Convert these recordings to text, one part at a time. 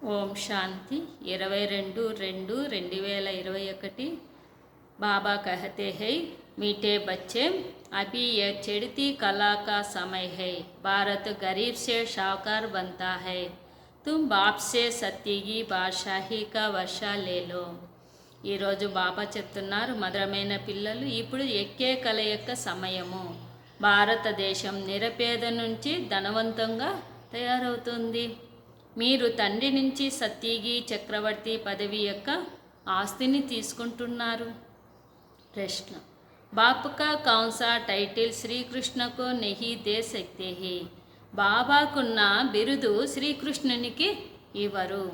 ఓం శాంతి 22/2/2021 बाबा कहते हैं मीठे बच्चे अभी यह चढ़ती कला का समय है। भारत गरीब से शाहकार बनता है। तुम बाप से सत्य की बादशाही का वर्षा ले लो। ఈరోజు బాబా చెప్తున్నారు, మధురమైన పిల్లలు, ఇప్పుడు ఎక్కే కల యొక్క సమయము. భారతదేశం నిరపేద నుంచి ధనవంతంగా తయారవుతుంది. మీరు తండ్రి నుంచి సత్యగి చక్రవర్తి పదవి యొక్క ఆస్తిని తీసుకుంటున్నారు. ప్రశ్న, బాప్ కా కౌన్ సా టైటిల్ శ్రీకృష్ణకు నహీ దే సక్తే హే. బాబాకున్న బిరుదు శ్రీకృష్ణునికి ఇవ్వరు.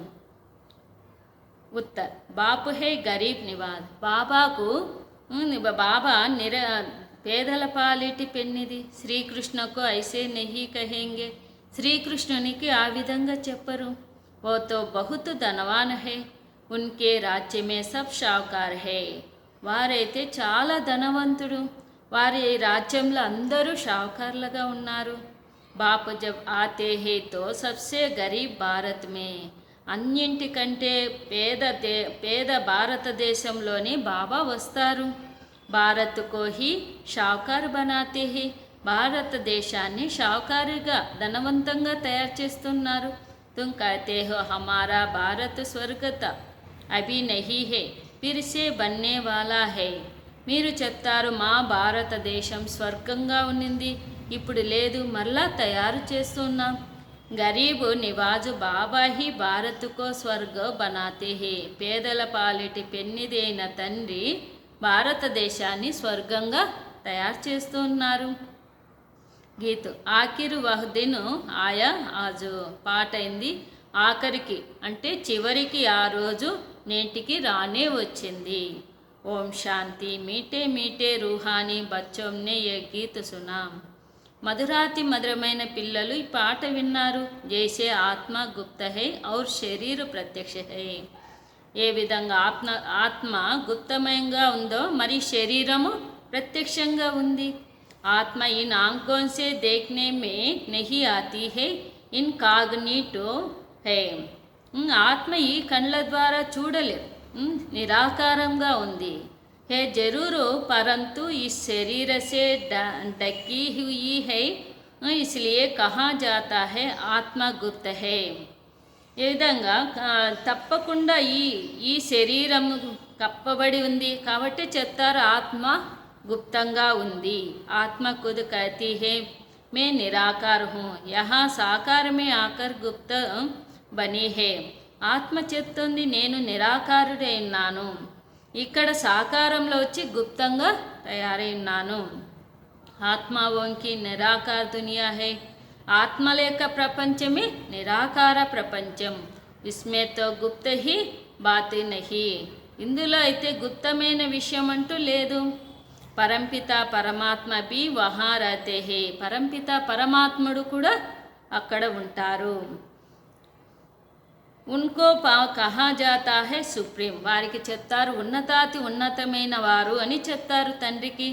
ఉత్తర్, బాప్ హే గరీబ్ నివాజ్. బాబాకు బాబా పేదల పాలిటి పెన్నిది. శ్రీకృష్ణకు ఐసే నహీ కహేంగే. శ్రీకృష్ణునికి ఆ విధంగా చెప్పరు. ఓ తో బహుత్ ధనవాన్ హే, ఉన్కే రాజ్య మే సబ్ షావుకార్ హే. వారైతే చాలా ధనవంతుడు, వారి రాజ్యంలో అందరూ షావుకార్లుగా ఉన్నారు. బాప్ జబ్ ఆతే హే తో సబ్సే గరీబ్ భారత్ మే. అన్నింటికంటే పేద భారతదేశంలోని బాబా వస్తారు. భారత్ కో హీ షావుకార్ బనాతే హే. భారతదేశాన్ని షావుకారుగా ధనవంతంగా తయారు చేస్తున్నారు. తుమ్ కహతే హో హమారా భారత్ స్వర్గత అభి నహీ హే, ఫిర్ సే బన్నే వాలా హే. మీరు చెప్తారు, మా భారతదేశం స్వర్గంగా ఉన్నింది, ఇప్పుడు లేదు, మరలా తయారు చేస్తున్నాం. గరీబు నివాజు బాబా హీ భారత్కో స్వర్గ బనాతే హే. పేదల పాలిటి పెన్నిదైన తండ్రి భారతదేశాన్ని స్వర్గంగా తయారు చేస్తున్నారు. గీత్, ఆఖిర్ వహ్ దిన్ ఆయా ఆజు. పాట అయింది, ఆఖరికి అంటే చివరికి ఆ రోజు నేటికి రానే వచ్చింది. ఓం శాంతి. మీటే మీటే రూహానీ బచ్చోంనే ఏ గీత్ సునాం. మధురాతి మధురమైన పిల్లలు ఈ పాట విన్నారు. జైసే ఆత్మ గుప్త హై ఔర్ శరీర ప్రత్యక్ష హై. ఏ విధంగా ఆత్మ గుప్తమయంగా ఉందో మరి శరీరము ప్రత్యక్షంగా ఉంది. ఆత్మ ఇన్ ఆంఖోं से देखने में नहीं आती है, इन काग्निटो है. ఆత్మ ఈ కళ్ళ ద్వారా చూడలేదు, నిరాకారంగా ఉంది. है जरूर परंतु इस शरीर से ढकी हुई है, इसलिए कहा जाता है आत्मा गुप्त है. ఈ విధంగా తప్పకుండా ఈ శరీరం కప్పబడి ఉంది కాబట్టి చెప్తారు ఆత్మ గుప్తంగా ఉంది. ఆత్మ खुद कहती है मैं निराकार हूँ, यहाँ साकार में आकर गुप्त बनी है. ఆత్మ చెప్తుంది నేను నిరాకారుడై ఉన్నాను, ఇక్కడ సాకారంలో వచ్చి గుప్తంగా తయారై ఉన్నాను. ఆత్మవోంకి నిరాకార దునియా హై. ఆత్మల యొక్క ప్రపంచమే నిరాకార ప్రపంచం. విస్మేతో గుప్త హీ బాత్ నహీ. ఇందులో అయితే గుప్తమైన విషయం అంటూ లేదు. పరంపిత పరమాత్మ బి వహా రహతే హే. పరంపిత పరమాత్ముడు కూడా అక్కడ ఉంటారు. ఉన్కో కహా జాతా హై సుప్రీం. వారికి చెప్తారు ఉన్నతాతి ఉన్నతమైన వారు అని చెప్తారు తండ్రికి.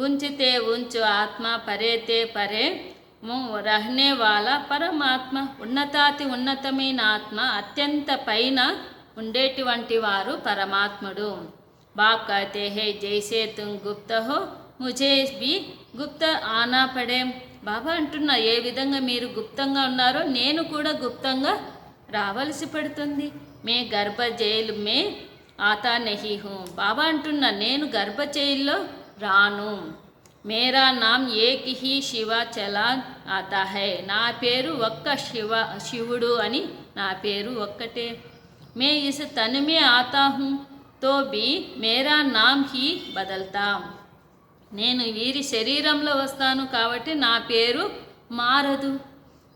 ఉంచితే ఉంచు ఆత్మ, పరేతే పరే రహనే వాలా పరమాత్మ. ఉన్నతాతి ఉన్నతమైన ఆత్మ, అత్యంత పైన ఉండేటువంటి వారు పరమాత్ముడు. बाप कहते हैं जैसे तुम गुप्त हो मुझे भी गुप्त आना पड़े. బాబా అంటున్నారు, ఏ విధంగా మీరు గుప్తంగా ఉన్నారో నేను కూడా గుప్తంగా రావలసి పడుతుంది. మే గర్భ జైలు మే ఆతా నహీ హూ. బాబా అంటున్నా నేను గర్భ జైల్లో రాను. మేరా నామ్ ఏక్ హీ శివ చలా ఆతా హై. నా పేరు ఒక్క శివుడు అని, నా పేరు ఒక్కటే. మే ఇస్ తన్ మే ఆతా హూ తో బి మేరా నామ్ హీ బదల్తా. నేను వీరి శరీరంలో వస్తాను కాబట్టి నా పేరు మారదు.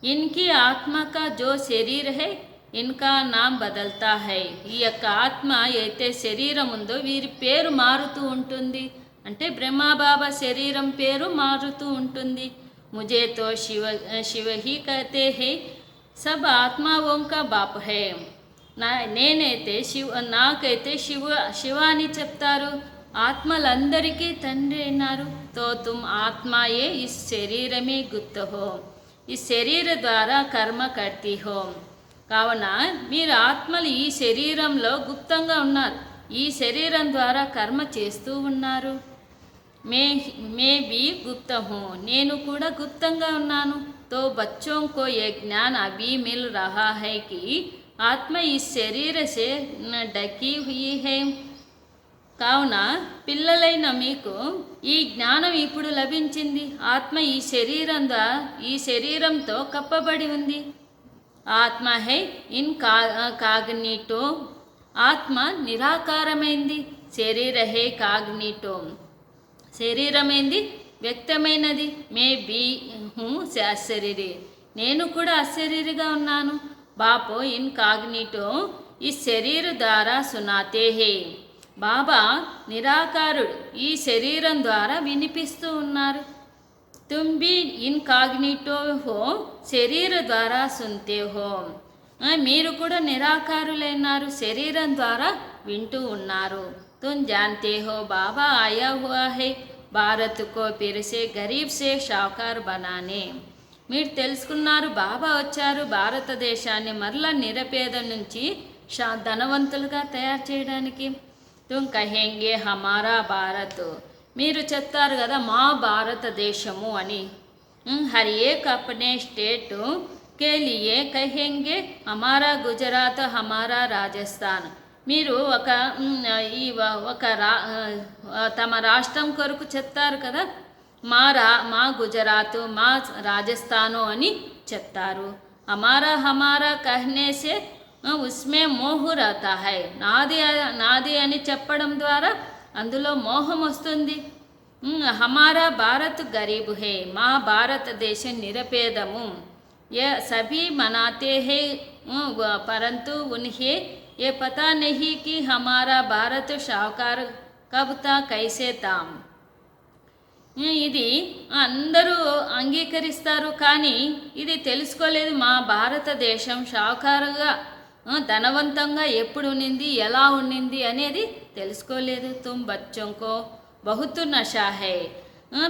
ఇన్కి ఆత్మ కా జో శరీర్ హై ఇన్కా నామ్ బదల్తా హై. ఈ యొక్క ఆత్మ అయితే శరీరం ఉందో వీరి పేరు మారుతూ ఉంటుంది. అంటే బ్రహ్మబాబా శరీరం పేరు మారుతూ ఉంటుంది. ముజే తో శివ హీ కహతే హై, సబ్ ఆత్మావోం కా బాప్ హై. నేనైతే నాకైతే శివ అని చెప్తారు. ఆత్మలందరికీ తండ్రి అయినారు. తో తుమ్ ఆత్మాయే ఇస్ శరీరమే గుప్త హో. ఈ శరీర ద్వారా కర్మ కర్తీ హో. కావున మీరు ఆత్మలు ఈ శరీరంలో గుప్తంగా ఉన్నారు. ఈ శరీరం ద్వారా కర్మ చేస్తూ ఉన్నారు. మే भी गुप्त हूँ, నేను కూడా గుప్తంగా ఉన్నాను. तो बच्चों को ये ज्ञान अभी मिल रहा है कि आत्मा इस शरीर से ढकी हुई है. కావున పిల్లలైన మీకు ఈ జ్ఞానం ఇప్పుడు లభించింది. ఆత్మ ఈ శరీరంతో కప్పబడి ఉంది. ఆత్మ హై ఇన్ కాగ్నిటో, ఆత్మ నిరాకారమైంది. శరీర high Cognito, శరీరమైంది వ్యక్తమైనది. May be who అశరీరి, నేను కూడా అశరీరిగా ఉన్నాను. బాపో ఇన్ కాగ్నిటో ఈ శరీర ద్వారా సునాతే హే, బాబా నిరాకారుడు ఈ శరీరం ద్వారా వినిపిస్తూ ఉన్నారు. తుమ్ భీ ఇన్ కాగ్నిటో హో, శరీర ద్వారా సున్తే హో, మీరు కూడా నిరాకారులైనారు, శరీరం ద్వారా వింటూ ఉన్నారు. తుమ్ జాన్తే హో బాబా ఆయా హువా హై భారత్ కో ఫిర్ సే గరీబ్ సే షావుకార్ బనానే, మీరు తెలుసుకున్నారు బాబా వచ్చారు భారతదేశాన్ని మరలా నిరపేద నుంచి ధనవంతులుగా తయారు చేయడానికి. తుమ్ కహేంగే హమారా భారత్, మీరు చెప్తారు కదా మా భారతదేశము అని. హర్ ఏక్ అప్నే స్టేట్ కే లియే కహేంగే హమారా గుజరాత్ హమారా రాజస్థాన్, మీరు తమ రాష్ట్రం కొరకు చెప్తారు కదా, మా గుజరాత్ మా రాజస్థాను అని చెప్తారు. హమారా కహనే సే ఉస్మే మోహు రహతా హై, నాది అని చెప్పడం ద్వారా అందులో మోహం వస్తుంది. హమారా భారత్ గరీబ్ హై, మా భారతదేశం నిరపేదము. ये सभी मनाते हैं परंतु उन्हें ये पता नहीं कि हमारा भारत शाहूकार कब था कैसे था. ఇది అందరూ అంగీకరిస్తారు కానీ ఇది తెలుసుకోలేదు మా భారతదేశం షావుకారుగా ధనవంతంగా ఎప్పుడు ఉండింది ఎలా ఉండింది అనేది తెలుసుకోలేదు. తుమ్ బచ్చోంకో బహుత్ నషా హై,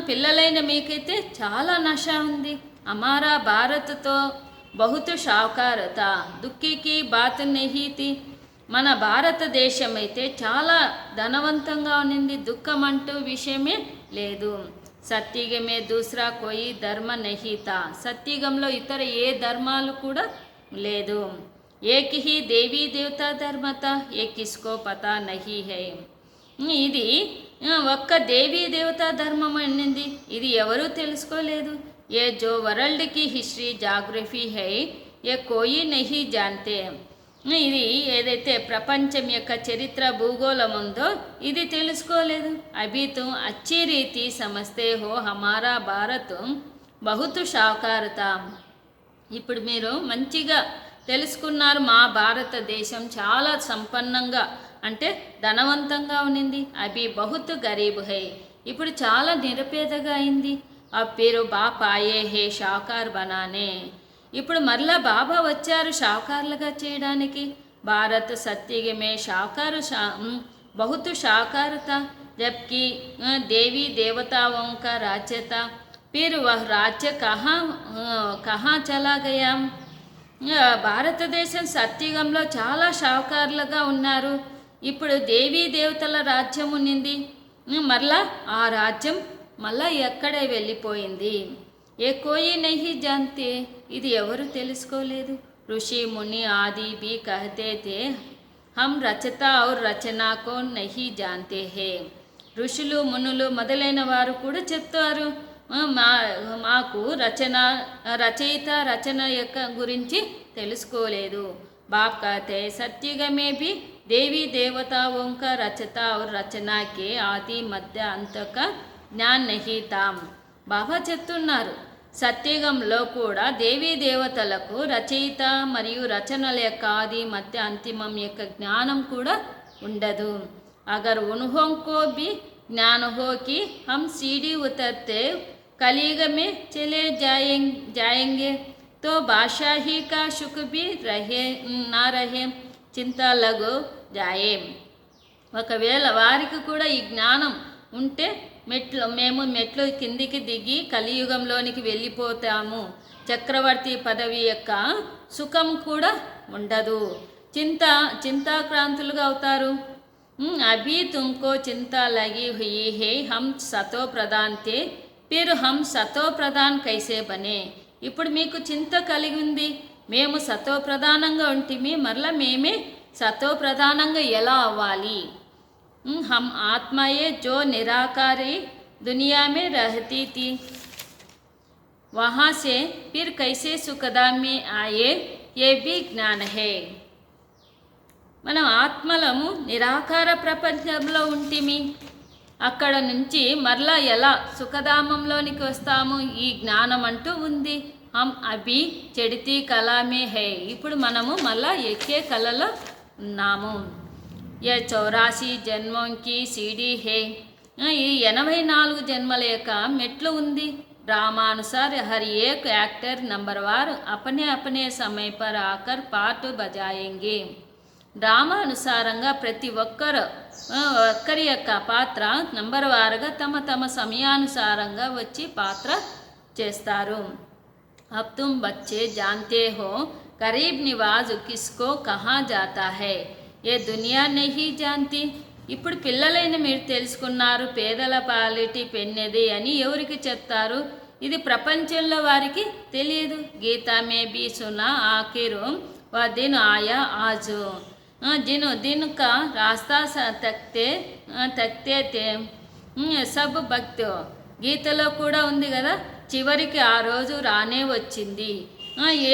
పిల్లలైన మీకైతే చాలా నష ఉంది. हमारा भारत तो बहुत शाहूकार था, दुखी की बात नहीं थी. మన భారతదేశం అయితే చాలా ధనవంతంగా ఉన్నింది, దుఃఖం అంటూ విషయమే లేదు. సత్యుగమే దూసరా కోయి ధర్మ నహీ తా, సత్యుగంలో ఇతర ఏ ధర్మాలు కూడా లేదు. ఏక్ హీ దేవీ దేవతా ధర్మత ఏ కిస్కో పతా నహీ హై, ఇది ఒక్క దేవీ దేవతా ధర్మం అన్నింది, ఇది ఎవరూ తెలుసుకోలేదు. ये जो वर्ल्ड की हिस्ट्री జాగ్రఫీ है ये कोई नहीं जानते, ఇది ఏదైతే ప్రపంచం యొక్క చరిత్ర భూగోళం ఉందో ఇది తెలుసుకోలేదు. అభి తుమ్ అచ్చి రీతి సమస్తే హో హమారా భారత్ బహుత్ షావుకారత, ఇప్పుడు మీరు మంచిగా తెలుసుకున్నారు మా భారతదేశం చాలా సంపన్నంగా అంటే ధనవంతంగా ఉన్నింది. అభి బహుత్ గరీబ్ హై, ఇప్పుడు చాలా నిరుపేదగా అయింది. अब फिर बाप आए है షావుకార్ బనానే, ఇప్పుడు మరలా బాబా వచ్చారు షావుకారులుగా చేయడానికి. భారత్ సత్యుగమే షావుకారు బహుత్ షావుకారత, జబ్కి దేవీ దేవతాओं का राज्य था, फिर वह राज्य कहाँ चला गया. భారతదేశం సత్యుగంలో చాలా షావుకారులుగా ఉన్నారు, ఇప్పుడు దేవీ దేవతల రాజ్యం ఉన్నింది, మరలా ఆ రాజ్యం మళ్ళా ఎక్కడే వెళ్ళిపోయింది. ఏ కోయి నహీ జాన్తే, ఇది ఎవరు తెలుసుకోలేదు. ఋషి ముని ఆది भी कहते थे हम रचता और रचना को नहीं जानते हैं, ఋషులు మునులు మొదలైన వారు కూడా చెప్తారు మాకు రచయిత రచన యొక్క గురించి తెలుసుకోలేదు. बाप कहते सत्युग में भी देवी देवताओं का रचता और रचना के आदि मध्य अंत का జ్ఞాన్ నహీ తాం, బాబా చెప్తున్నారు సత్యుగంలో కూడా దేవీ దేవతలకు రచయిత మరియు రచనల యొక్క ఆది మధ్య అంతిమం యొక్క జ్ఞానం కూడా ఉండదు. అగర్ ఉన్హోं को भी ज्ञान हो कि हम सीढ़ी उतरते कलयुग में चले जाएंगे तो बादशाही का सुख भी रहे ना रहे चिंता लग जाए. ఒకవేళ వారికి కూడా ఈ జ్ఞానం ఉంటే మేము మెట్లు కిందికి దిగి కలియుగంలోనికి వెళ్ళిపోతాము, చక్రవర్తి పదవి యొక్క సుఖం కూడా ఉండదు. చింతాక్రాంతులుగా అవుతారు. అభి తుమ్కో చింతా లగి హుయి హే హమ్ సతో ప్రధాన్ తే ఫిర్ హమ్ సతో ప్రధాన్ కైసే బనే. ఇప్పుడు మీకు చింత కలిగి ఉంది, మేము సతో ప్రధానంగా ఉంటిమి, మరలా మేమే సతో ప్రధానంగా ఎలా అవ్వాలి? హమ్ ఆత్మయే జో నిరాకారి దునియా మే రహతీ థీ వहाँ से फिर कैसे सुखधाम में आए ये भी ज्ञान है. మనం ఆత్మలము నిరాకార ప్రపంచంలో ఉంటిమి, అక్కడ నుంచి మరలా ఎలా సుఖధామంలోనికి వస్తాము? ఈ జ్ఞానం అంటూ ఉంది. హమ్ అభి చడితి కళమే హై. ఇప్పుడు మనము మళ్ళా ఎక్కే కళలో ఉన్నాము. ఏ 84 జన్మంకి సీడీ హే. ఈ 84 జన్మల యొక్క మెట్లు ఉంది. रामानुसार हर एक एक्टर नंबरवार अपने अपने समय पर आकर पाठ बजाएंगे. రామానుసారంగా ప్రతి ఒక్కరి యొక్క పాత్ర నంబర్ వారుగా తమ తమ సమయానుసారంగా వచ్చి పాత్ర చేస్తారు. अब तुम बच्चे जानते हो गरीब निवाज किसको कहा जाता है, ये दुनिया नहीं जानती. ఇప్పుడు పిల్లలైన మీరు తెలుసుకున్నారు పేదల పాలిటి పెన్నెది అని ఎవరికి చెప్తారు? ఇది ప్రపంచంలో వారికి తెలియదు. గీతా మే బీ సునా ఆఖిరు వ దిన్ ఆయా ఆజు दिन का रास्ता తక్తే తే సబ్ భక్తి. గీతలో కూడా ఉంది కదా, చివరికి ఆ రోజు రానే వచ్చింది.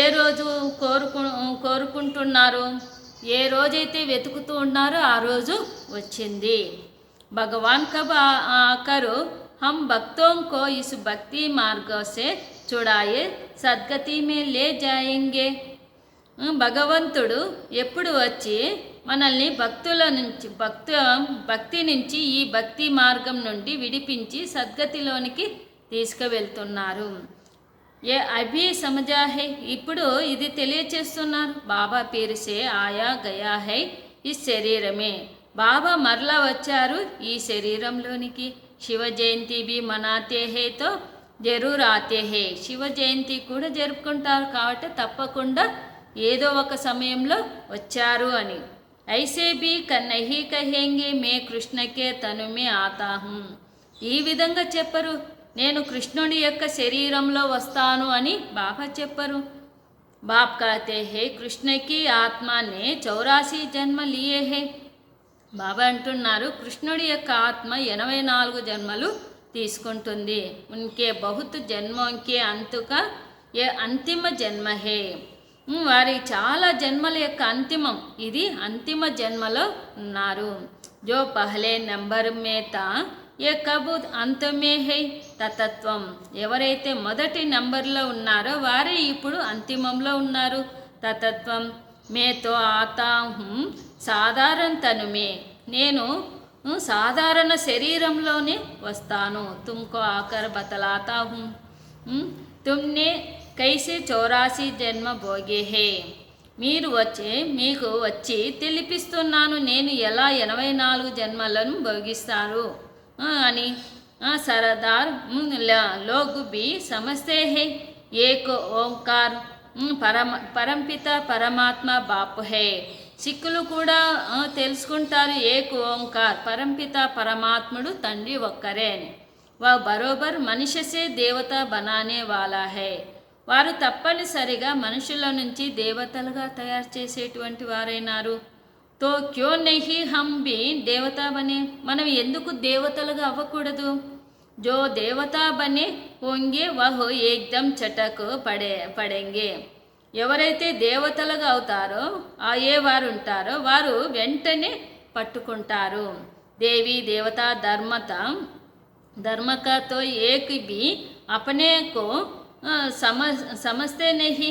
ఏ రోజు కోరుకుంటున్నారు, ఏ రోజైతే వెతుకుతూ ఉన్నారో ఆ రోజు వచ్చింది. భగవాన్ కబ్ ఆకరు हम भक्तों को इस भक्ति मार्ग से छुड़ाए सद्गति में ले जाएंगे. భగవంతుడు ఎప్పుడు వచ్చి మనల్ని భక్తి నుంచి ఈ భక్తి మార్గం నుండి విడిపించి సద్గతిలోనికి తీసుకువెళ్తున్నారు. ఏ అభి సమజా హై. ఇప్పుడు ఇది తెలియచేస్తున్నారు. బాబా పేరుసే ఆయా గయా హై ఈ శరీరమే. బాబా మరలా వచ్చారు ఈ శరీరంలోనికి. శివ జయంతి బి మనాతే హే తో జరూర్ ఆతే హే. శివ జయంతి కూడా జరుపుకుంటారు కాబట్టి తప్పకుండా ఏదో ఒక సమయంలో వచ్చారు అని. ఐసే బి నహీ కహేంగే మే కృష్ణకే తను మే ఆతా హూం. ఈ విధంగా చెప్పరు నేను కృష్ణుడి యొక్క శరీరంలో వస్తాను అని బాబా చెప్పరు. బాప్ कहते हैं కృష్ణ की ఆత్మ ने 84 జన్మ లియే హే. బాబా అంటున్నారు కృష్ణుడి యొక్క ఆత్మ 84 జన్మలు తీసుకుంటుంది. ఉన్కే బహుత్ జన్మోంకే అంతుక ఏ అంతిమ జన్మ హే. వారి చాలా జన్మల యొక్క అంతిమం ఇది. అంతిమ జన్మలో ఉన్నారు. జో పహలే నంబర్ మే తా ఏ కబు అంతమే హై తతత్వం. ఎవరైతే మొదటి నంబర్లో ఉన్నారో వారే ఇప్పుడు అంతిమంలో ఉన్నారు. తతత్వం మేతో ఆతా హూం సాధారణ తనుమే. నేను సాధారణ శరీరంలోనే వస్తాను. తుమ్కో ఆకర్ బతలాతా హూం తుమ్నే కైసే 84 జన్మ భోగే హే. మీకు వచ్చి తెలిపిస్తున్నాను నేను ఎలా 84 జన్మలను భోగిస్తారు అని. సరదార్ లోగ్ బి సమస్తే హే ఏక్ ఓంకార్ పరంపిత పరమాత్మ బాప్ హే. సిక్కులు కూడా తెలుసుకుంటారు ఏక్ ఓంకార్ పరంపిత పరమాత్ముడు తండ్రి ఒక్కరే అని. వా బరోబర్ మనిషసే దేవత బనానే వాలా హే. వారు తప్పనిసరిగా మనుషుల నుంచి దేవతలుగా తయారు చేసేటువంటి వారైనారు. తో క్యో నహీ హమ్ బి దేవతా బనే. మనం ఎందుకు దేవతలుగా అవ్వకూడదు? జో దేవతా బనే హోంగే వహ్ ఏక్దమ్ చటక్ పడేంగే. ఎవరైతే దేవతలుగా అవుతారో వారు ఉంటారో వారు వెంటనే పట్టుకుంటారు. దేవి దేవతా ధర్మకతో ఏక్ బి అపనే కో సమస్తే నహి.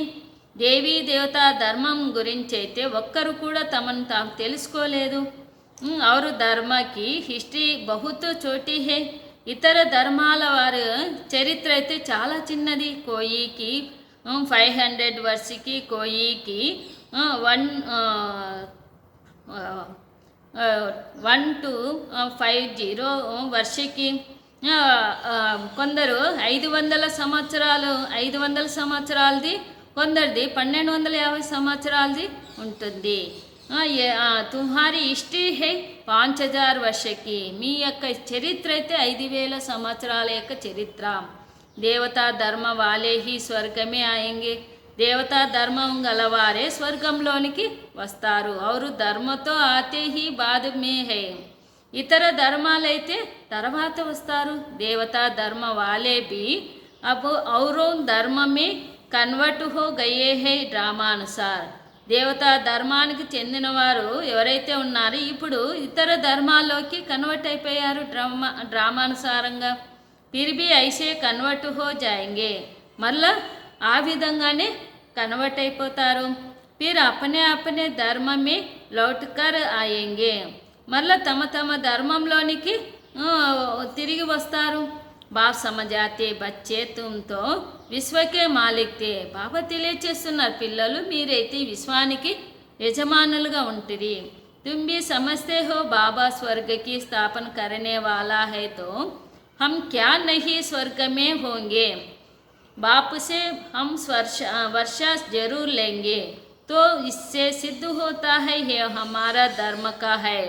దేవీ దేవతా ధర్మం గురించి అయితే ఒక్కరు కూడా తమను తాము తెలుసుకోలేదు. ఔర్ ధర్మకి హిస్టరీ బహుత్ చోటీ హే. ఇతర ధర్మాల వారి చరిత్ర అయితే చాలా చిన్నది. కోయికి 500 వర్షకి, కోయికి 1 to 50 వర్షకి, ఆ, ఆ, కొందరు 500 సంవత్సరాలది, కొందరిది 1250 సంవత్సరాలది ఉంటుంది. తుమ్హారీ హిస్టరీ హై 5000 వర్షకి, మీ యొక్క చరిత్ర అయితే 5000 సంవత్సరాల యొక్క చరిత్ర. దేవతా ధర్మ వాలే హీ స్వర్గమే ఆయంగే, దేవతా ధర్మం గలవారే స్వర్గంలోనికి వస్తారు. ఔరు ధర్మతో ఆతే హీ బాద్ మే హై, ఇతర ధర్మాలైతే తర్వాత వస్తారు. దేవతా ధర్మ వాలే బి అబ్ ఔరో ధర్మమే కన్వర్ట్ హో గయే హై డ్రామానుసార్, దేవతా ధర్మానికి చెందిన వారు ఎవరైతే ఉన్నారో ఇప్పుడు ఇతర ధర్మాల్లోకి కన్వర్ట్ అయిపోయారు డ్రామానుసారంగా. ఫిర్ భీ ఐసే కన్వర్ట్ హో జాయింగే, మళ్ళా ఆ విధంగానే కన్వర్ట్ అయిపోతారు. ఫిర్ అపనే ధర్మమే లౌట్కర్ ఆయేంగే, మళ్ళీ తమ ధర్మంలోనికి తిరిగి వస్తారు. బాబ్ సమజాతే బచ్చే తుమ్తో విశ్వకే మాలిక్తే, బాబా తెలియచేస్తున్నారు, పిల్లలు మీరైతే విశ్వానికి యజమానులుగా ఉంటుంది. తుమ్ భీ సమझते हो బాబా స్వర్గ की स्थापन करने वाला है तो हम क्या नहीं स्वर्ग में होंगे, बाप से हम वर्षा जरूर लेंगे, तो इससे सिद्ध होता है ये हमारा धर्म का है.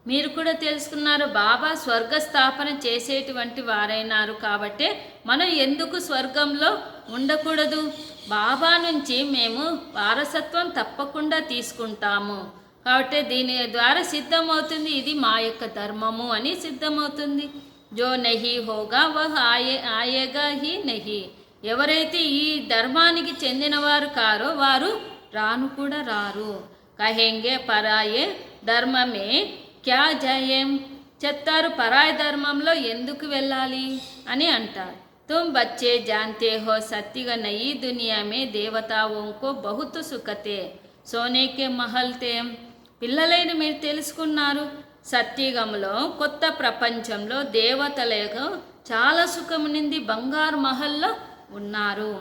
మీరు కూడా తెలుసుకున్నారు, బాబా స్వర్గ స్థాపన చేసేటువంటి వారైనారు కాబట్టి మనం ఎందుకు స్వర్గంలో ఉండకూడదు. బాబా నుంచి మేము వారసత్వం తప్పకుండా తీసుకుంటాము కాబట్టి దీని ద్వారా సిద్ధమవుతుంది, ఇది మా యొక్క ధర్మము అని సిద్ధమవుతుంది. జో నహీ హోగా వహ్ ఆయేగా హీ నహీ, ఎవరైతే ఈ ధర్మానికి చెందినవారు కారో వారు రాను కూడా రారు. కహెంగే పరాయే ధర్మమే క్యా జయం, చెప్తారు పరాయ ధర్మంలో ఎందుకు వెళ్ళాలి అని అంటారు. తుమ్ బచ్చే జాన్తే హో సత్తిగా నయీ దునియా మే దేవతాओं को बहुत సుఖతే సోనేకే మహల్తే, పిల్లలైన మీరు తెలుసుకున్నారు, సత్యుగంలో కొత్త ప్రపంచంలో దేవతలకు చాలా సుఖమునింది, బంగారు మహల్లో ఉన్నారు.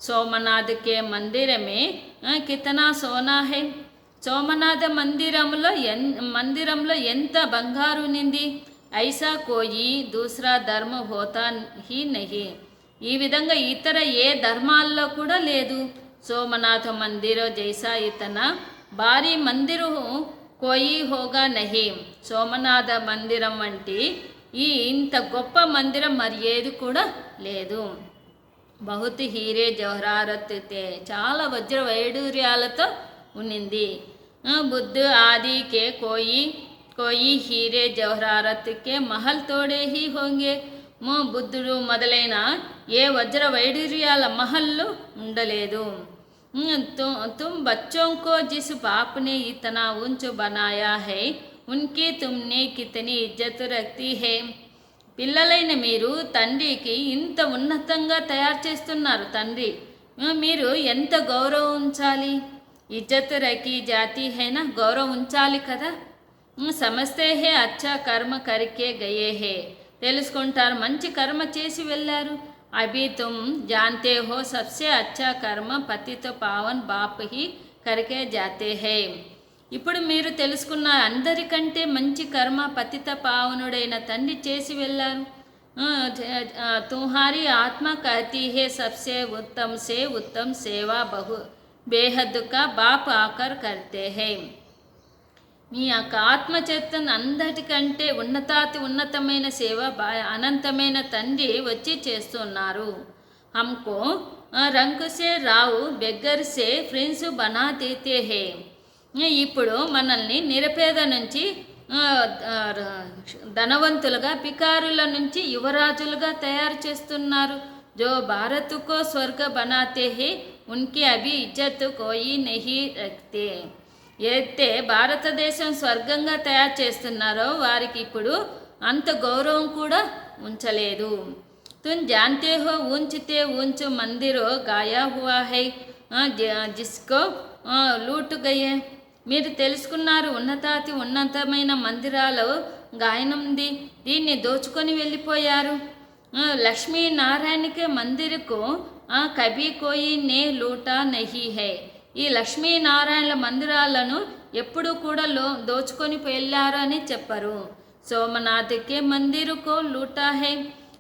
సోమనాథ్ కే మందిరమే కితనా సోనా హై, సోమనాథ మందిరంలో ఎంత బంగారు నింది. ఐసా కోయి దూసరా ధర్మ హోతా హీ నహీ, ఈ విధంగా ఇతర ఏ ధర్మాల్లో కూడా లేదు. సోమనాథ మందిరో జైసా ఇతన భారీ మందిరు కోయి హోగా నహీ, సోమనాథ మందిరం వంటి ఇంత గొప్ప మందిరం మరి ఏది కూడా లేదు. బహుత్ హీరే జవహరారత్ తే, చాలా వజ్ర వైడూర్యాలతో ఉన్నింది. బుద్ధ ఆది కే కోయి హీరే జవహరారత్ కే మహల్ తోడే హీ హోంగే, బుద్ధుడు మొదలైన ఏ వజ్ర వైడూర్యాల మహల్లు ఉండలేదు. తుమ్ బచ్చోं को जिस बाप ने इतना ऊंच बनाया है उनकी तुमने कितनी इज्जत रखती है, పిల్లలైన మీరు తండ్రికి ఇంత ఉన్నతంగా తయారు చేస్తున్నారు, తండ్రి మీరు ఎంత గౌరవం ఉంచాలి. ఇజ్జత్ రఖీ జాతి హైనా, గౌరవం ఉంచాలి కదా. సమస్తే హే అచ్చా కర్మ కరికే గయే హే, తెలుసుకుంటారు మంచి కర్మ చేసి వెళ్ళారు. అభి తుమ్ జాన్తే హో సబ్సే అచ్చా కర్మ పతిత పావన్ బాప్ హీ కరికే జాతే హే, ఇప్పుడు మీరు తెలుసుకున్న అందరికంటే మంచి కర్మ పతిత పావనుడైన తండ్రి చేసి వెళ్ళారు. తుమ్హారీ ఆత్మ కహతీ హే సబ్సే ఉత్తమ్ సే ఉత్తమ్ సేవా బహు బేహద్ కా బాప్ ఆకర్ కర్తే హై, మీ యొక్క ఆత్మ చెప్తున్న అందటికంటే ఉన్నతమైన సేవ అనంతమైన తండ్రి వచ్చి చేస్తున్నారు. హమ్కో రంకు సే రావు బెగ్గర్ సే ఫ్రెండ్స్ బనా దేతే హే, ఇప్పుడు మనల్ని నిరపేద నుంచి ధనవంతులుగా, పికారుల నుంచి యువరాజులుగా తయారు చేస్తున్నారు. జో భారత్కో స్వర్గ బనాతే హే ఉన్కి అభి ఇజ్జత్ కోయి నహీ రఖతే, అయితే భారతదేశం స్వర్గంగా తయారు చేస్తున్నారో వారికి ఇప్పుడు అంత గౌరవం కూడా ఉంచలేదు. తుమ్ జాన్తే హో ఊంచితే ఊంచు మందిరో గాయా హువా హై జిస్కో లూట్ గయే, మీరు తెలుసుకున్నారు ఉన్నతమైన మందిరాలు గాయనుంది, దీన్ని దోచుకొని వెళ్ళిపోయారు. లక్ష్మీనారాయణకే మందిరకు కభీ కోయి నే లూటా నహీ హై, ఈ లక్ష్మీనారాయణల మందిరాలను ఎప్పుడూ కూడా దోచుకొని వెళ్ళారు అని చెప్పరు. సోమనాథ్ కే మందిర్ కో లూటా హై.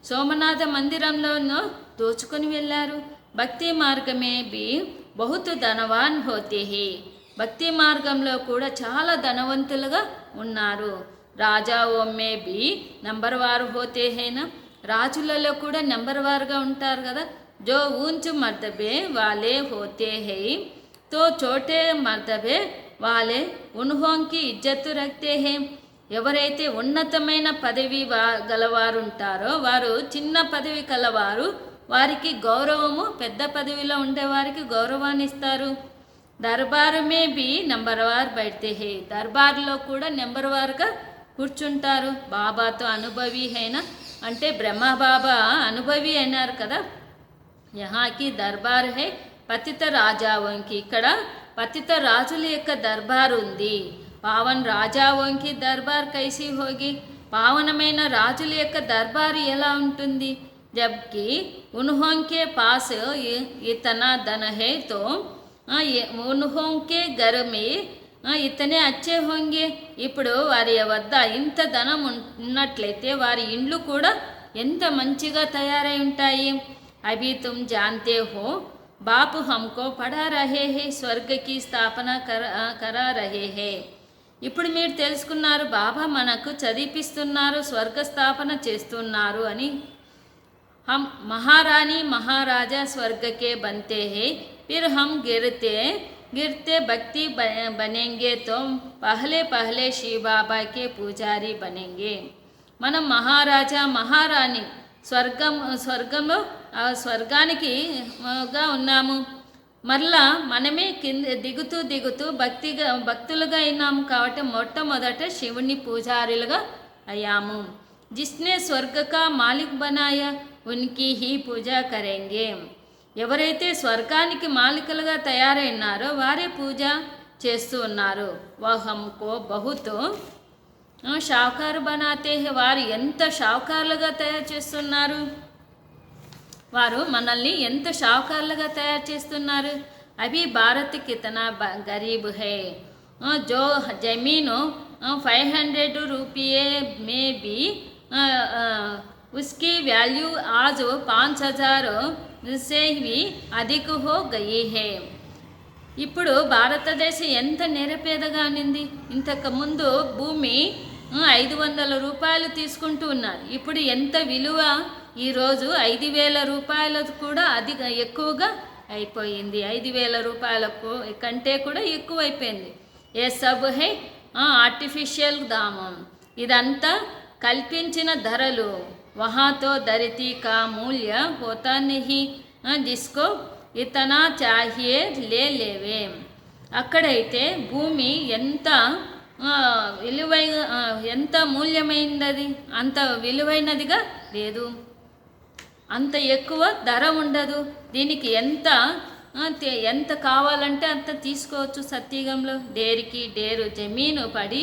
సోమనాథ మందిరంలోనూ దోచుకొని వెళ్ళారు. భక్తి మార్గమే బి బహుత్ ధనవాన్ హోతే హై. భక్తి మార్గంలో కూడా చాలా ధనవంతులుగా ఉన్నారు. రాజా ఓమే బి నంబర్ వారు హోతే హైనా. రాజులలో కూడా నెంబర్ వారుగా ఉంటారు కదా. జో ఊంచు మర్తబే వాలే హోతే హై తో చోటే మర్తబే వాలే ఉన్హోంకి ఇజ్జత్తు రఖతే హై. ఎవరైతే ఉన్నతమైన పదవి గలవారు ఉంటారో వారు చిన్న పదవి కలవారు వారికి గౌరవము, పెద్ద పదవిలో ఉండేవారికి గౌరవాన్ని ఇస్తారు. దర్బారుమే బి నంబర్ వార్ బైఠతే హై. దర్బార్లో కూడా నెంబర్ వారుగా కూర్చుంటారు. బాబాతో అనుభవి అయినా అంటే బ్రహ్మబాబా అనుభవి అయినారు కదా. యహాకి దర్బార్ హై పతిత రాజావంకి. ఇక్కడ పతిత రాజుల యొక్క దర్బార్ ఉంది. పావన్ రాజావంకి దర్బార్ కైసి హోగి. పావనమైన రాజుల యొక్క దర్బారు ఎలా ఉంటుంది. జబ్కి ఉన్హోంకే పాస్ ఇతనా ధన హై తో ఉన్హోంకే ఘర్ మే ఇతనే అచ్చే హోంగే. ఇప్పుడు వారి వద్ద ఇంత ధనం ఉన్నట్లయితే వారి ఇండ్లు కూడా ఎంత మంచిగా తయారై ఉంటాయి. అభి తుమ్ జాన్తే హో బాపు హమ్కో పడా రహే హే స్వర్గకి స్థాపన కరా రహే హే. ఇప్పుడు మీరు తెలుసుకున్నారు బాబా మనకు చదివిపిస్తున్నారు, స్వర్గ స్థాపన చేస్తున్నారు అని. హమ్ మహారాణి మహారాజా స్వర్గకే బంతే హే ఫిర్ హమ్ गिरते भक्ति बनेंगे तो पहले पहले शिव बाबा के पूजारी बनेंगे. మనం మహారాజా మహారాణి స్వర్గంలో స్వర్గానికిగా ఉన్నాము. మరలా మనమే దిగుతూ భక్తులుగా అయినాము కాబట్టి మొట్టమొదట శివుని పూజారులుగా అయ్యాము. జిస్నే స్వర్గ కా మాలిక్ బనాయా ఉన్కి హీ పూజ కరేంగే. ఎవరైతే స్వర్గానికి మాలికలుగా తయారైనారో వారే పూజ చేస్తూ ఉన్నారు. వహంకో బహుతో షావుకారు బనాతే హై. వారు ఎంత షావుకారులుగా తయారు చేస్తున్నారు. వారు మనల్ని ఎంత షావుకారులుగా తయారు చేస్తున్నారు. అభి భారత్ కితనా గరీబ్ హై జో జమీను 500 రూపాయే మే బి उसकी वैल्यू आज 5000 से भी अधिक हो गई है. ఇప్పుడు భారతదేశం ఎంత నిరుపేదగా ఉన్నింది. ఇంతకుముందు భూమి 500 రూపాయలు తీసుకుంటూ ఉన్నారు. ఇప్పుడు ఎంత విలువ ఈరోజు 5000 రూపాయలకు కూడా ఎక్కువగా అయిపోయింది. 5000 రూపాయలకు కంటే కూడా ఎక్కువ అయిపోయింది. ఏ సబ్ హై ఆర్టిఫిషియల్ దామం. ఇదంతా కల్పించిన ధరలు. वहाँ तो धरती का मूल्य होता नहीं जिसको इतना चाहिए ले लेवे. అక్కడైతే భూమి ఎంత ఎంత మూల్యమైనది అంత విలువైనదిగా లేదు. అంత ఎక్కువ ధర ఉండదు. దీనికి ఎంత కావాలంటే అంత తీసుకోవచ్చు. సత్యుగంలో డేరికి డేరు జమీను పడి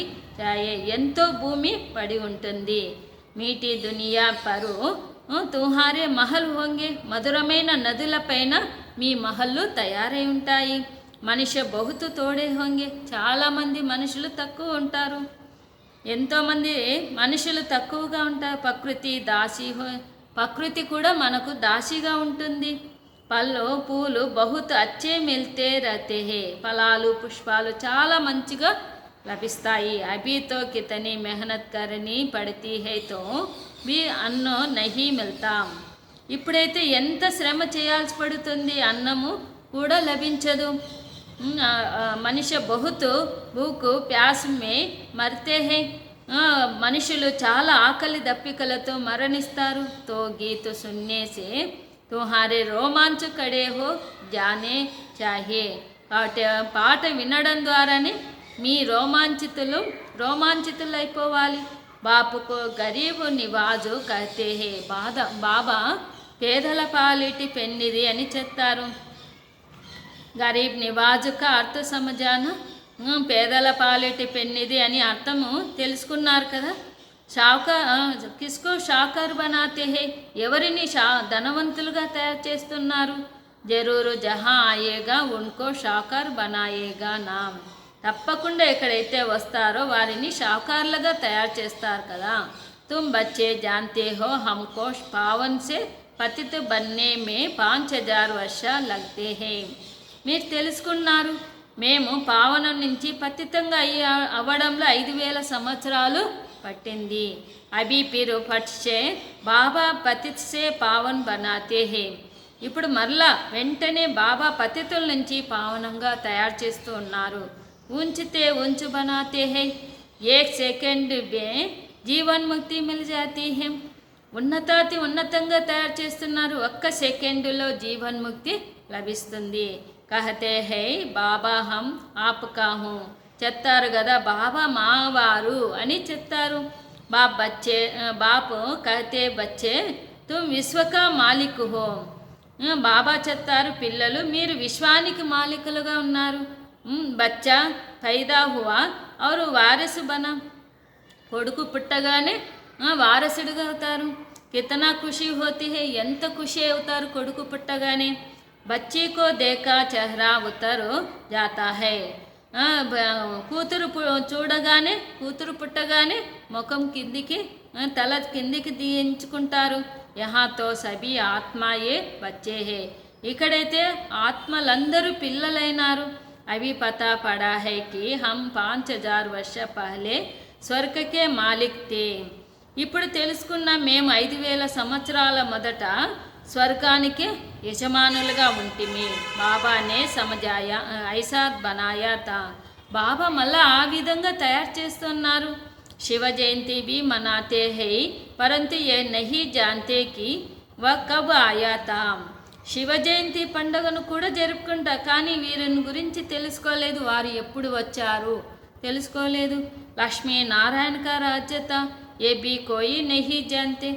ఎంతో భూమి పడి ఉంటుంది. మీటి దునియా పరు తుహారే మహల్ హోంగే. మధురమైన నదులపైన మీ మహల్లు తయారై ఉంటాయి. మనిషి బహుతు తోడే హోంగే. చాలామంది మనుషులు తక్కువ ఉంటారు. ఎంతోమంది మనుషులు తక్కువగా ఉంటారు. ప్రకృతి దాసి ప్రకృతి కూడా మనకు దాసిగా ఉంటుంది. పళ్ళు పూలు బహుత్ అచ్చే మిల్తే రహతే హే. ఫలాలు పుష్పాలు చాలా మంచిగా లభిస్తాయి. అభి తో కితనీ మెహనత్ కర్నీ పడతీ హై తో भी అన్నో నహీ మిల్తా. ఇప్పుడైతే ఎంత శ్రమ చేయాల్సి పడుతుంది, అన్నము కూడా లభించదు. మనిషి బహుత్ భూకు ప్యాస్ మే మర్తే హై. మనుషులు చాలా ఆకలి దప్పికలతో మరణిస్తారు. తో గీత సున్నే సే తుహారే రోమాంచ్ కడే హో జానే చాహే. పాట వినడం ద్వారానే మీ రోమాంచితులైపోవాలి. బాపుకో గరీబు నివాజు కహతే హే. బాబా పేదల పాలిటి పెన్నిది అని చెప్తారు. గరీబ్ నివాజుక అర్థ సమజాన. పేదల పాలిటి పెన్నిది అని అర్థము తెలుసుకున్నారు కదా. కిస్కో షాకర్ బనాతే హే. ఎవరిని ధనవంతులుగా తయారు చేస్తున్నారు. జరూరు జహా ఆయేగా ఉన్కో షాకర్ బనాయేగా నామ్. తప్పకుండా ఎక్కడైతే వస్తారో వారిని షావుకారులుగా తయారు చేస్తారు కదా. తుమ్ బచ్చే జాన్తే హో హమ్కో పావన్ సే పతిత్ బన్నే మే 5000 వర్ష లగ్తే హే. మీరు తెలుసుకున్నారు, మేము పావనం నుంచి పతితంగా అవ్వడంలో 5000 సంవత్సరాలు పట్టింది. అభి పిరు పట్సే బాబా పతిత్ సే పావన్ బనాతే హే. ఇప్పుడు మరలా వెంటనే బాబా పతితుల నుంచి పావనంగా తయారు చేస్తూ ఉన్నారు. ఉంచితే ఉంచు బనాతే హే. 1 సెకండ్ మే జీవన్ముక్తి మిల్ జాతీ హే. ఉన్నతాతి ఉన్నతంగా తయారు చేస్తున్నారు. 1 సెకండులో జీవన్ముక్తి లభిస్తుంది. కహతే హై బాబా హం ఆప్కా హూ. చెప్తారు కదా, బాబా మావారు అని చెప్తారు. బాపు కహతే బచ్చే తుమ్ విశ్వకా మాలిక్ హో. బాబా చెప్తారు, పిల్లలు మీరు విశ్వానికి మాలికలుగా ఉన్నారు. బచ్చా పైదా హువా ఔరు వారసు బనా. కొడుకు పుట్టగానే వారసుడుగా అవుతారు. కితనా ఖుషి హోతీ హై. ఎంత ఖుషి అవుతారు కొడుకు పుట్టగానే. బచ్చీ కో దేకా చెహరా ఉతర్ జాతా హై. కూతురు చూడగానే, కూతురు పుట్టగానే ముఖం కిందికి, తల కిందికి దించుకుంటారు. యహాతో సభీ ఆత్మాయే బచ్చే హే. ఇక్కడైతే ఆత్మలందరూ పిల్లలైనారు. అవి పతా పడా హై కి హమ్ 5000 వర్ష పహలే స్వర్గకే మాలిక్ తే. ఇప్పుడు తెలుసుకున్న మేము 5000 సంవత్సరాల మొదట స్వర్గానికి యజమానులుగా ఉంటిమి. బాబానే సమజాయా ఐసా బనాయా తా. బాబా మళ్ళా ఆ విధంగా తయారు చేస్తున్నారు. శివ జయంతి भी मनाते हैं परंतु ये नहीं जानते कि वह कब आया था. శివ జయంతి పండుగను కూడా జరుపుకుంటా, కానీ వీరిని గురించి తెలుసుకోలేదు, వారు ఎప్పుడు వచ్చారు తెలుసుకోలేదు. లక్ష్మీనారాయణ కా రాజ్యత ఏ బీ కోయి నహీ జాన్తే.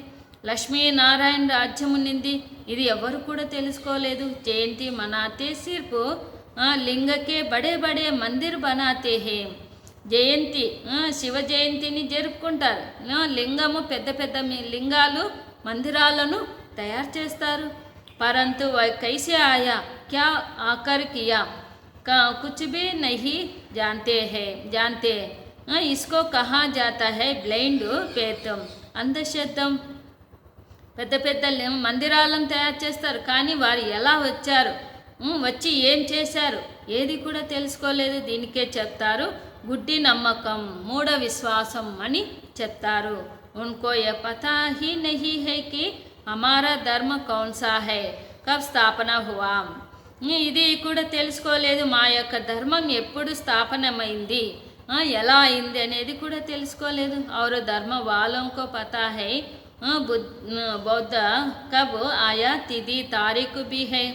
లక్ష్మీనారాయణ రాజ్యం ఉన్నింది, ఇది ఎవరు కూడా తెలుసుకోలేదు. జయంతి మనాతే సిర్ఫ్ లింగకే బడే బడే మందిర్ బనాతే హే. జయంతి శివ జయంతిని జరుపుకుంటారు. లింగము పెద్ద పెద్ద లింగాలు మందిరాలను తయారు చేస్తారు. పరంతు కైసే ఆయా క్యా ఆకర్ కియా కుచ్ భీ నహీ జాన్తే ఇస్కో కహా జాతా హై బ్లైండ్ పేతం అంధశ్రద్ధం. పెద్ద పెద్ద మందిరాలను తయారు చేస్తారు, కానీ వారు ఎలా వచ్చారు, వచ్చి ఏం చేశారు ఏది కూడా తెలుసుకోలేదు. దీనికే చెప్తారు గుడ్డి నమ్మకం, మూఢ విశ్వాసం అని చెప్తారు. ఉన్కో ఏ పతా హీ నహీ హై కి హమారా ధర్మ కౌన్సా హై కబ్ స్థాపన హువా. ఇది కూడా తెలుసుకోలేదు, మా యొక్క ధర్మం ఎప్పుడు స్థాపనమైంది, ఎలా అయింది అనేది కూడా తెలుసుకోలేదు. ఔర్ ధర్మ వాలోంకో పతా హై బౌద్ధ కబ్ ఆయా తిథి తారీఖు భీ హై.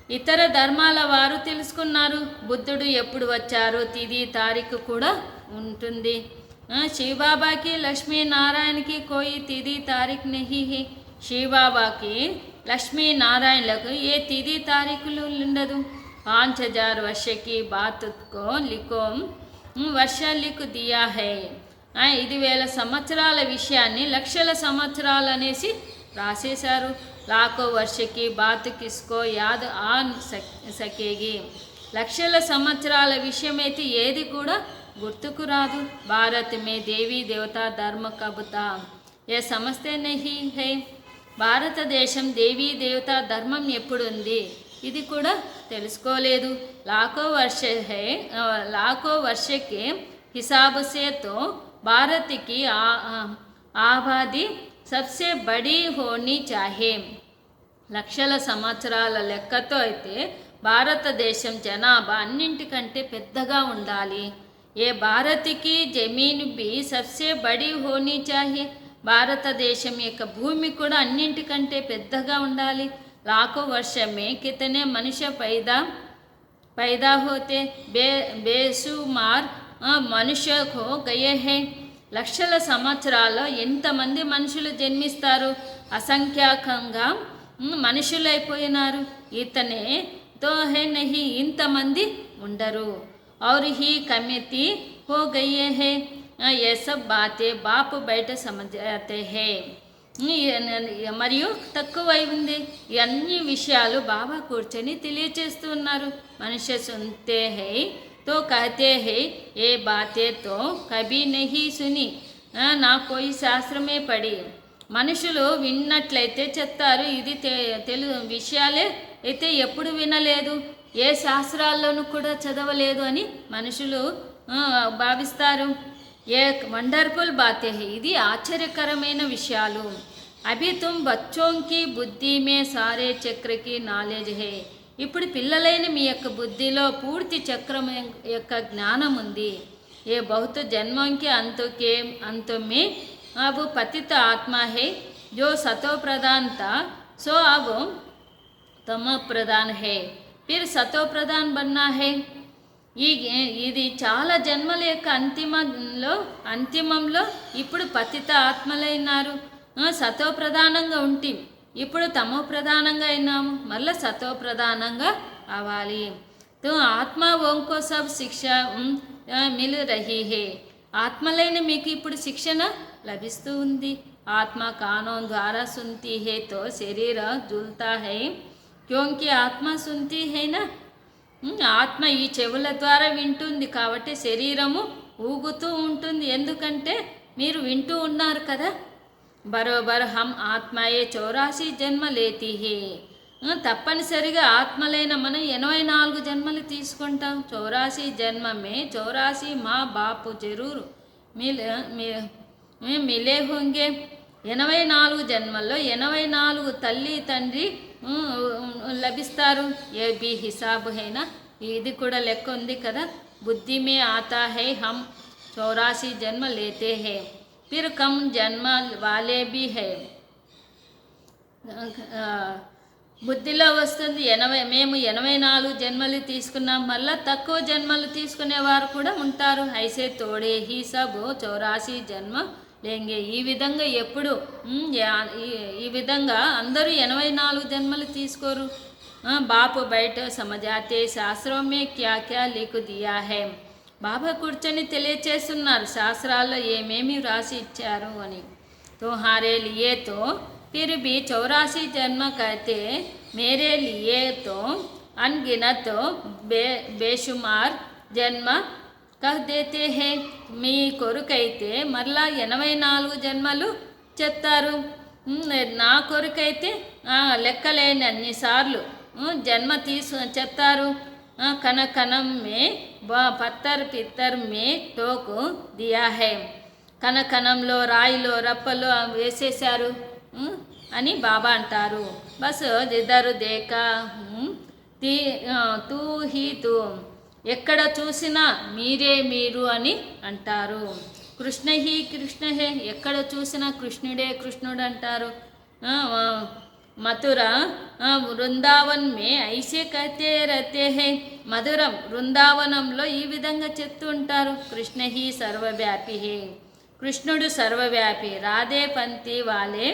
ఇతర ధర్మాల వారు తెలుసుకున్నారు, బుద్ధుడు ఎప్పుడు వచ్చారో తిథి తారీఖు కూడా ఉంటుంది. శివబాబాకి లక్ష్మీనారాయణకి కోయి తిథి తారీఖు నహీ హై. శివబాబాకి లక్ష్మీనారాయణలకు ఏ తిథి తారీఖులు ఉండదు. 5000 వర్ష కి బాత్ కో లిఖో వర్ష లిఖ్ దియా హై. 5000 సంవత్సరాల విషయాన్ని లక్షల సంవత్సరాలు అనేసి రాసేశారు. లాఖో వర్ష కి బాత్ కిస్కో యాద్ ఆ సకేగి. లక్షల సంవత్సరాల విషయమైతే ఏది కూడా గుర్తుకు రాదు. భారత్ మే దేవీ దేవతా ధర్మ కబుతా ఏ సమస్తే నహీ హై. భారతదేశం దేవీ దేవతా ధర్మం ఎప్పుడు ఉంది ఇది కూడా తెలుసుకోలేదు. లాఖో వర్షకే హిసాబ్ సే తో భారత్ కి ఆబాది సబ్సే బడీ హోనీ చాహే. లక్షల సంవత్సరాల లెక్కతో అయితే భారతదేశం జనాభా అన్నింటికంటే పెద్దగా ఉండాలి. ఏ భారత్కి Zameen B Sabse body honey చాహే. భారతదేశం యొక్క భూమి కూడా అన్నింటికంటే పెద్దగా ఉండాలి. లాఖో వర్షమే కితనే మనుష్య पैदा होते బేసుమార్ మనుష్య హో గయే హై. లక్షల సంవత్సరాల్లో ఎంతమంది మనుషులు జన్మిస్తారు, అసంఖ్యాకంగా మనుషులైపోయినారు. ఇతనే తో హై నహీ, ఇంతమంది ఉండరు. और ही कमिटी हो गई है. ये सब बातें बाप బయట సమజాతే హై. మరియు తక్కువై ఉంది. అన్ని విషయాలు బాబా కూర్చొని తెలియచేస్తున్నారు. మనుష్య సునతే హై తో तो कहते हैं ये बातें तो कभी नहीं सुनी నా कोई శాస్త్రమే పడి మనుషులు విన్నట్లయితే చెప్తారు ఇది విషయాలే అయితే ఎప్పుడు వినలేదు ఏ శాస్త్రాల్లోనూ కూడా చదవలేదు అని మనుషులు భావిస్తారు. ఏ వండర్ఫుల్ బాతే హై ఇది ఆశ్చర్యకరమైన విషయాలు. అభి తుమ్ బచ్చోం కి బుద్ధి మే సారే చక్ర కి నాలెడ్జ్ హై ఇప్పుడు పిల్లలైన మీ యొక్క బుద్ధిలో పూర్తి చక్రం యొక్క జ్ఞానం ఉంది. ఏ బహుత జన్మం కి अंत में अब पतित आत्मा है जो सतो प्रधान था सो अब तमो प्रधान है फिर सतो प्रधान बनना है. ఇది చాలా జన్మల యొక్క అంతిమంలో ఇప్పుడు పతిత ఆత్మలైనారు. సతో ప్రధానంగా ఉంటి ఇప్పుడు తమో ప్రధానంగా అయినాము. మళ్ళీ సతో ప్రధానంగా అవ్వాలి. తో ఆత్మ ఓంకో సబ్ శిక్ష మిల్ రహీ హే ఆత్మలైన మీకు ఇప్పుడు శిక్షణ లభిస్తూ ఉంది. ఆత్మ కానోన్ ద్వారా సున్తీ హే తో శరీర జుల్తా హై క్యోంకి ఆత్మ సున్తీ హైనా ఆత్మ ఈ చెవుల ద్వారా వింటుంది కాబట్టి శరీరము ఊగుతూ ఉంటుంది. ఎందుకంటే మీరు వింటూ ఉన్నారు కదా. బరోబర్ హమ్ ఆత్మయే 84 జన్మ లేతి హే తప్పనిసరిగా ఆత్మలైన మనం 84 జన్మలు తీసుకుంటాం. 84 జన్మ మే 84 మా బాపు జరూరు మిలే హోంగే 84 జన్మల్లో 84 తల్లి తండ్రి లభిస్తారు. ఏ బి హిసాబ్ హైనా ఇది కూడా లెక్క ఉంది కదా. బుద్ధి మే ఆతా హై హమ్ 84 జన్మ లేతే హై फिर कम जन्म वाले भी है బుద్ధిలో వస్తుంది 80 మేము 84 జన్మలు తీసుకున్నాం. మళ్ళీ తక్కువ జన్మలు తీసుకునేవారు కూడా ఉంటారు. ఐసే తోడే హీ సబ్ 84 జన్మ లేంగే ఈ విధంగా ఎప్పుడు ఈ విధంగా అందరూ 84 జన్మలు తీసుకోరు. బాపు బయట సమజాతే శాస్త్రం మే క్యా క్యా లిఖ్ దియా హై బాబా కూర్చొని తెలియచేస్తున్నారు శాస్త్రాల్లో ఏమేమి రాసి ఇచ్చారు అని. తుమ్హారే లియే తో फिर भी 84 जन्म कहते मेरे लिए तो अनगिनत बेशुमार जन्म कह देते हैं మీ కొరకైతే మరలా 84 జన్మలు చెప్తారు. నా కొరకైతే లెక్కలేని అన్నిసార్లు జన్మ చెప్తారు. కణ కణం మే పత్తర్ పిత్తర్ మే టోకు దియా హై కణ కణంలో రాయిలో రప్పలో వేసేశారు అని బాబా అంటారు. బస్ ఇద్దరు దేక తూ హీ తూ ఎక్కడ చూసినా మీరే మీరు అని అంటారు. కృష్ణ హీ కృష్ణ హే ఎక్కడ చూసినా కృష్ణుడే కృష్ణుడు అంటారు. మథుర వృందావన్ మే ఐసే కహతే రహతే హై మధురం వృందావనంలో ఈ విధంగా చెప్తూ ఉంటారు. కృష్ణ హీ సర్వవ్యాపి హే కృష్ణుడు సర్వవ్యాపి రాధే పంతి వాలే